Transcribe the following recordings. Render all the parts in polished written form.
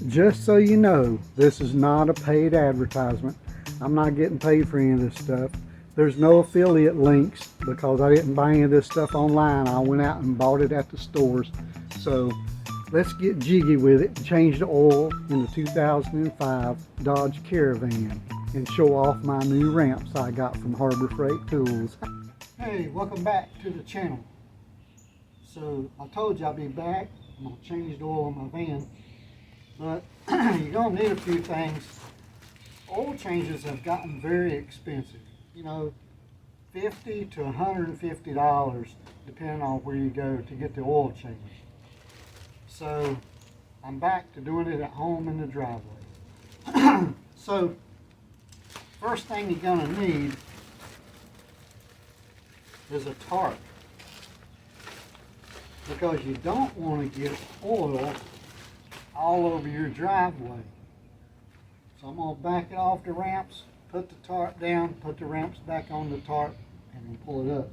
Just so you know, this is not a paid advertisement. I'm not getting paid for any of this stuff. There's no affiliate links because I didn't buy any of this stuff online. I went out and bought it at the stores. So let's get jiggy with it and change the oil in the 2005 Dodge Caravan and show off my new ramps I got from Harbor Freight Tools. Hey, welcome back to the channel. So I told you I'd be back. I'm gonna change the oil on my van. But you're going to need a few things. Oil changes have gotten very expensive. You know, $50 to $150 depending on where you go to get the oil change. So I'm back to doing it at home in the driveway. So first thing you're going to need is a tarp, because you don't want to get oil all over your driveway. So I'm going to back it off the ramps, put the tarp down, put the ramps back on the tarp, and then pull it up.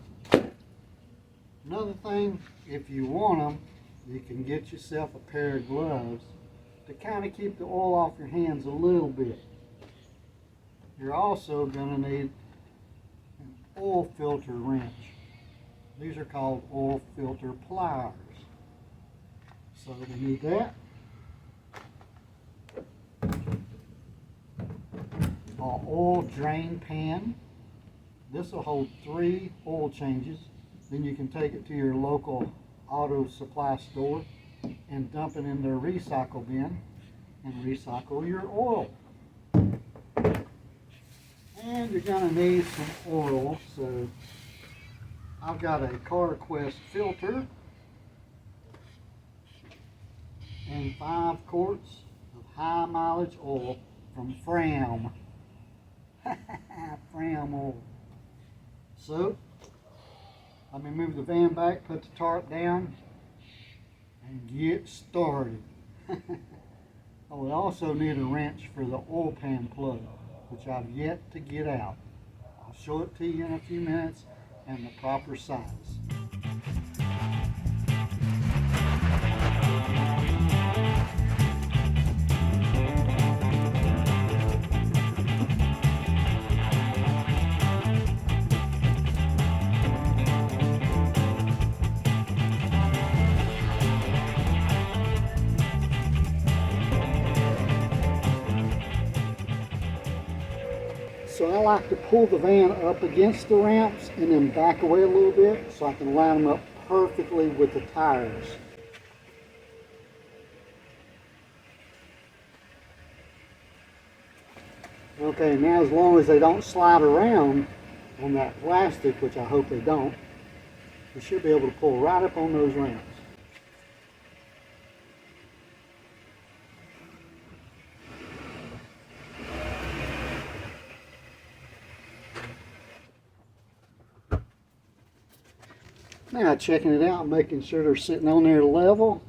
Another thing, if you want them, you can get yourself a pair of gloves to kind of keep the oil off your hands a little bit. You're also going to need an oil filter wrench. These are called oil filter pliers. So we need that. An oil drain pan. This will hold 3 oil changes. Then you can take it to your local auto supply store and dump it in their recycle bin and recycle your oil. And you're going to need some oil. So I've got a CarQuest filter and 5 quarts of high mileage oil from Fram. Fram oil. So let me move the van back, put the tarp down, and get started. Oh, we also need a wrench for the oil pan plug, which I've yet to get out. I'll show it to you in a few minutes and the proper size. So I like to pull the van up against the ramps and then back away a little bit so I can line them up perfectly with the tires. Okay, now as long as they don't slide around on that plastic, which I hope they don't, we should be able to pull right up on those ramps. Now checking it out, making sure they're sitting on there level.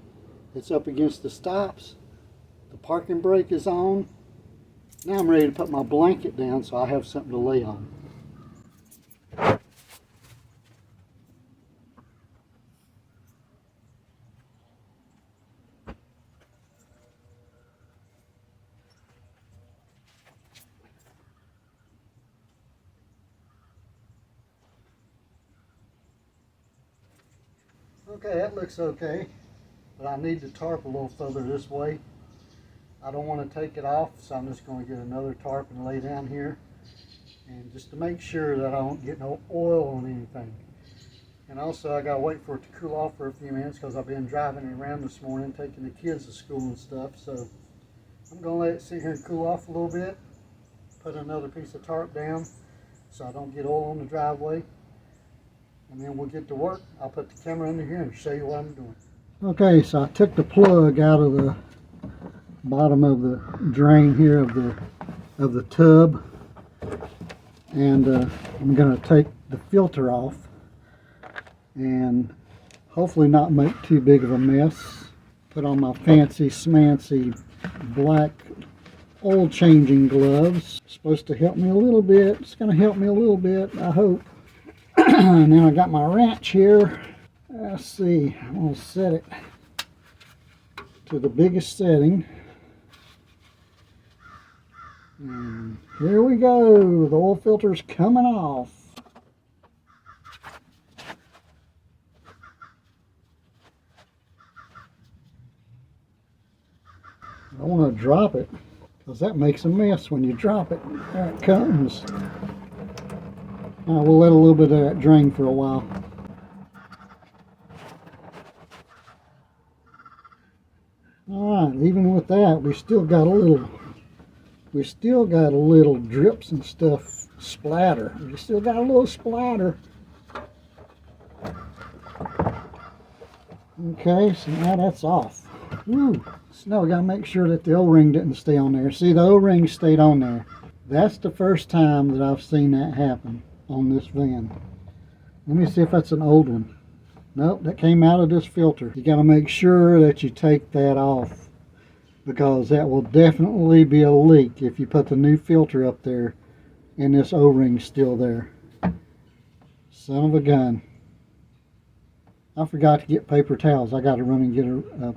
It's up against the stops. The parking brake is on. Now I'm ready to put my blanket down so I have something to lay on. Okay, that looks okay, but I need the tarp a little further this way. I don't want to take it off, so I'm just going to get another tarp and lay down here, and just to make sure that I don't get no oil on anything. And also I got to wait for it to cool off for a few minutes because I've been driving it around this morning taking the kids to school and stuff. So I'm going to let it sit here and cool off a little bit, put another piece of tarp down so I don't get oil on the driveway. And then we'll get to work. I'll put the camera under here and show you what I'm doing. Okay, so I took the plug out of the bottom of the drain here of the tub, and I'm going to take the filter off and hopefully not make too big of a mess. Put on my fancy smancy black oil changing gloves. It's supposed to help me a little bit. It's going to help me a little bit, I hope. And then I got my wrench here. Let's see, I'm going to set it to the biggest setting. And here we go. The oil filter's coming off. I don't want to drop it because that makes a mess when you drop it. There it comes. We'll let a little bit of that drain for a while. All right, even with that, we still got a little drips and stuff splatter. We still got a little splatter. Okay, so now that's off. Woo. So now we gotta make sure that the O-ring didn't stay on there. See, the O-ring stayed on there. That's the first time that I've seen that happen on this van. Let me see if that's an old one. Nope, that came out of this filter. You gotta make sure that you take that off, because that will definitely be a leak if you put the new filter up there and this O-ring's still there. Son of a gun. I forgot to get paper towels. I gotta run and get a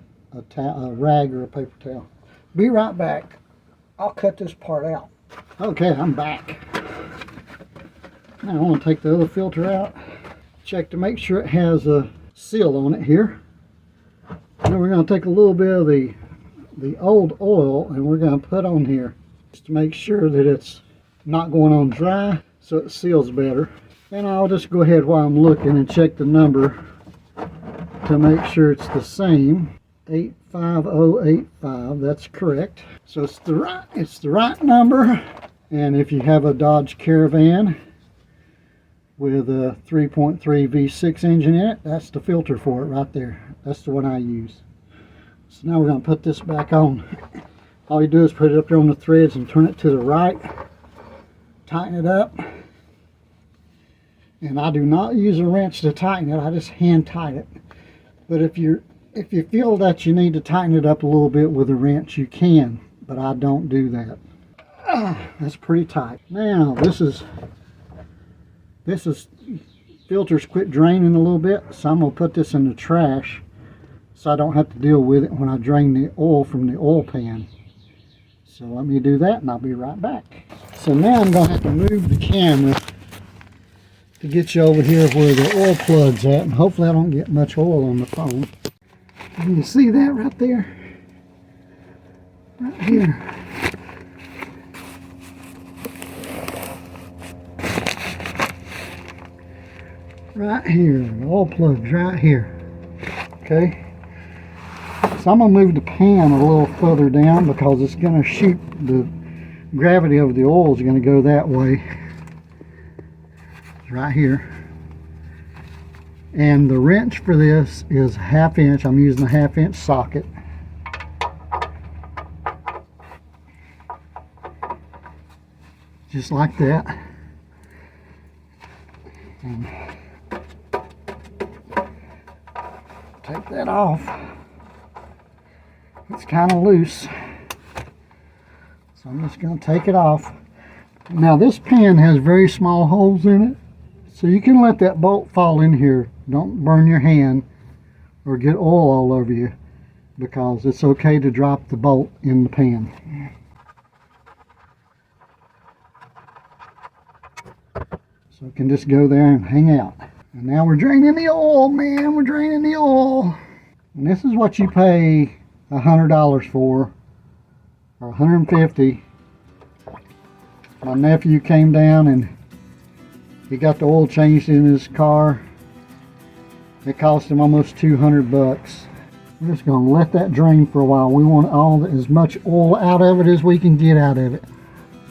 rag or a paper towel. Be right back. I'll cut this part out. Okay, I'm back. Now I want to take the other filter out. Check to make sure it has a seal on it here. Then we're going to take a little bit of the old oil and we're going to put on here just to make sure that it's not going on dry, so it seals better. And I'll just go ahead while I'm looking and check the number to make sure it's the same. 85085, that's correct. So it's the right number. And if you have a Dodge Caravan with a 3.3 V6 engine in it, that's the filter for it right there. That's the one I use. So now we're going to put this back on. All you do is put it up there on the threads and turn it to the right. Tighten it up. And I do not use a wrench to tighten it. I just hand tighten it. But if you feel that you need to tighten it up a little bit with a wrench, you can. But I don't do that. That's pretty tight. Now this filter's quit draining a little bit, so I'm gonna put this in the trash so I don't have to deal with it when I drain the oil from the oil pan. So let me do that and I'll be right back. So now I'm gonna have to move the camera to get you over here where the oil plug's at, and hopefully I don't get much oil on the phone. Can you see that right there? Right here. Right here, the oil plug's right here. Okay, so I'm gonna move the pan a little further down because it's gonna shoot, the gravity of the oil is gonna go that way. It's right here. And the wrench for this is 1/2 inch. I'm using a 1/2 inch socket. Just like that. And take that off. It's kind of loose, so I'm just going to take it off. Now this pan has very small holes in it, so you can let that bolt fall in here. Don't burn your hand or get oil all over you, because it's okay to drop the bolt in the pan. So it can just go there and hang out. And now we're draining the oil, man. We're draining the oil. And this is what you pay $100 for, or $150. My nephew came down and he got the oil changed in his car. It cost him almost 200 bucks. We're just going to let that drain for a while. We want as much oil out of it as we can get out of it.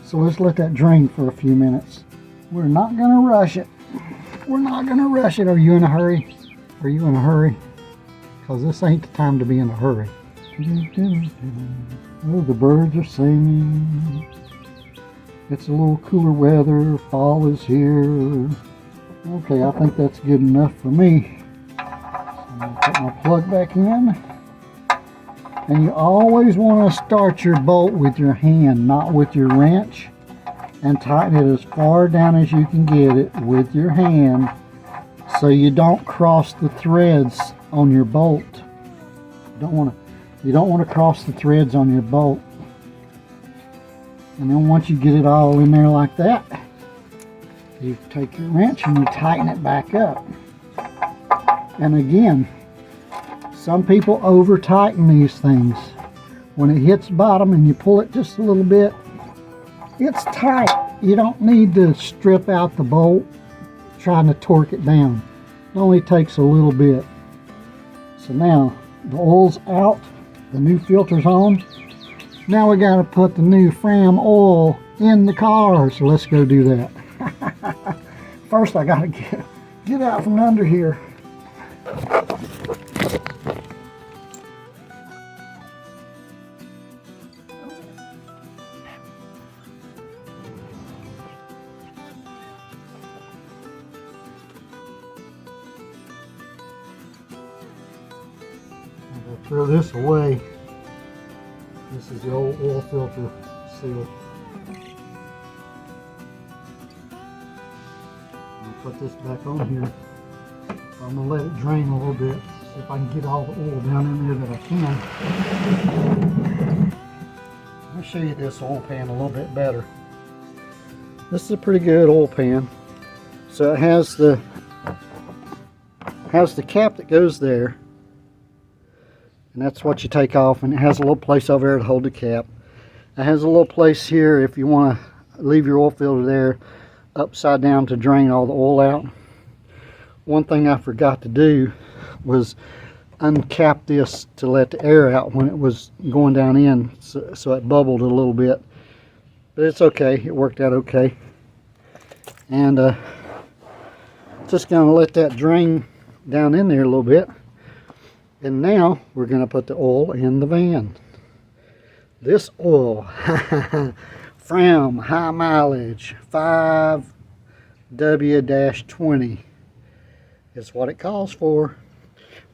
So let's let that drain for a few minutes. We're not going to rush it. We're not going to rush it. Are you in a hurry? Are you in a hurry? Because this ain't the time to be in a hurry. Oh, the birds are singing. It's a little cooler weather. Fall is here. Okay, I think that's good enough for me. So I'm going to put my plug back in. And you always want to start your bolt with your hand, not with your wrench. And tighten it as far down as you can get it with your hand, so you don't cross the threads on your bolt. You don't want to cross the threads on your bolt. And then once you get it all in there like that, you take your wrench and you tighten it back up. And again, some people over tighten these things. When it hits bottom and you pull it just a little bit, it's tight. You don't need to strip out the bolt trying to torque it down. It only takes a little bit. So now the oil's out, the new filter's on. Now we got to put the new Fram oil in the car, so let's go do that. First I got to get out from under here. Throw this away. This is the old oil filter seal. I'll put this back on here. I'm going to let it drain a little bit. See if I can get all the oil down in there that I can. Let me show you this oil pan a little bit better. This is a pretty good oil pan. So it has the cap that goes there. And that's what you take off, and it has a little place over there to hold the cap. It has a little place here if you want to leave your oil filter there upside down to drain all the oil out. One thing I forgot to do was uncap this to let the air out when it was going down in, so it bubbled a little bit. But it's okay, it worked out okay. And just going to let that drain down in there a little bit. And now we're going to put the oil in the van. This oil, Fram high mileage 5W-20 is what it calls for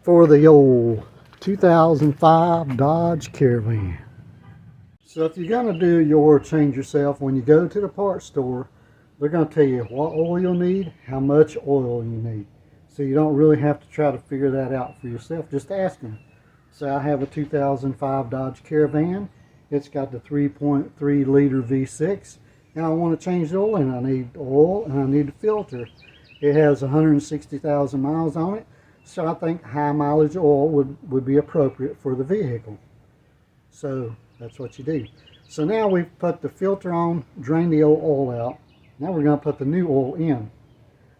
the old 2005 Dodge Caravan. So if you're going to do your change yourself, when you go to the parts store, they're going to tell you what oil you'll need, how much oil you need. So you don't really have to try to figure that out for yourself. Just ask them. So I have a 2005 Dodge Caravan. It's got the 3.3 liter V6. And I want to change the oil, and I need oil and I need a filter. It has 160,000 miles on it. So I think high mileage oil would be appropriate for the vehicle. So that's what you do. So now we've put the filter on, drained the old oil out. Now we're going to put the new oil in.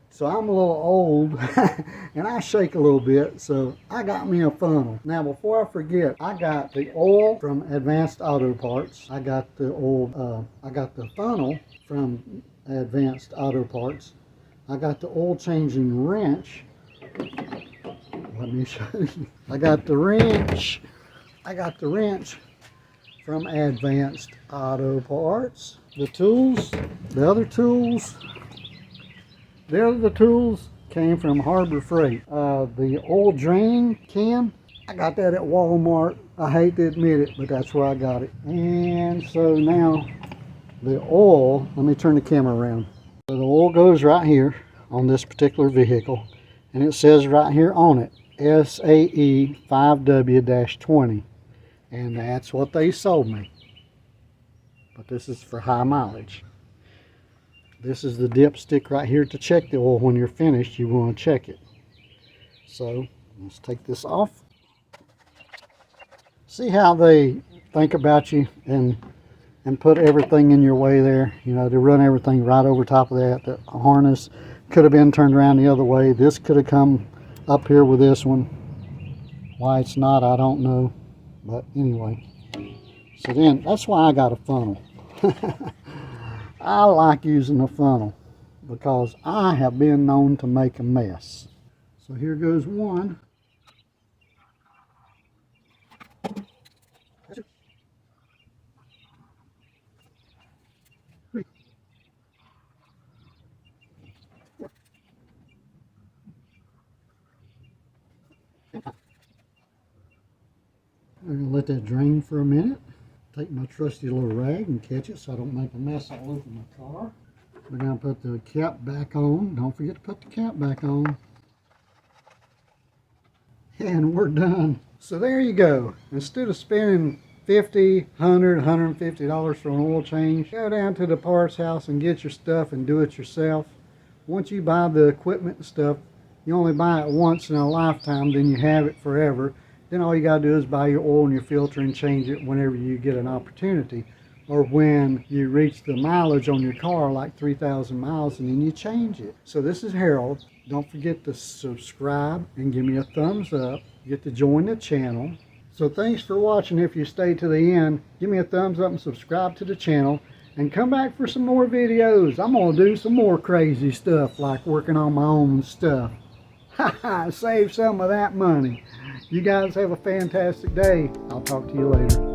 So I'm a little old and I shake a little bit, so I got me a funnel. Now before I forget, I got the oil from Advanced Auto Parts. I got the old, I got the funnel from Advanced Auto Parts. I got the oil changing wrench. Let me show you. I got the wrench. I got the wrench from Advanced Auto Parts. The tools, the other tools. The other tools came from Harbor Freight. The oil drain can, I got that at Walmart. I hate to admit it, but that's where I got it. And so now the oil, let me turn the camera around. So the oil goes right here on this particular vehicle, and it says right here on it, SAE 5W-20. And that's what they sold me. But this is for high mileage. This is the dipstick right here to check the oil. When you're finished, you want to check it. So let's take this off. See how they think about you and put everything in your way there. You know, they run everything right over top of that. The harness could have been turned around the other way. This could have come up here with this one. Why it's not, I don't know. But anyway. So then, that's why I got a funnel. I like using a funnel because I have been known to make a mess. So here goes one. I'm going to let that drain for a minute. Take my trusty little rag and catch it so I don't make a mess all over my car. We're going to put the cap back on. Don't forget to put the cap back on. And we're done. So there you go. Instead of spending $50, $100, $150 for an oil change. Go down to the parts house and get your stuff and do it yourself. Once you buy the equipment and stuff, you only buy it once in a lifetime, then you have it forever. Then all you gotta do is buy your oil and your filter and change it whenever you get an opportunity. Or when you reach the mileage on your car, like 3,000 miles, and then you change it. So this is Harold. Don't forget to subscribe and give me a thumbs up. You get to join the channel. So thanks for watching. If you stay to the end, give me a thumbs up and subscribe to the channel. And come back for some more videos. I'm gonna do some more crazy stuff, like working on my own stuff. Save some of that money. You guys have a fantastic day. I'll talk to you later.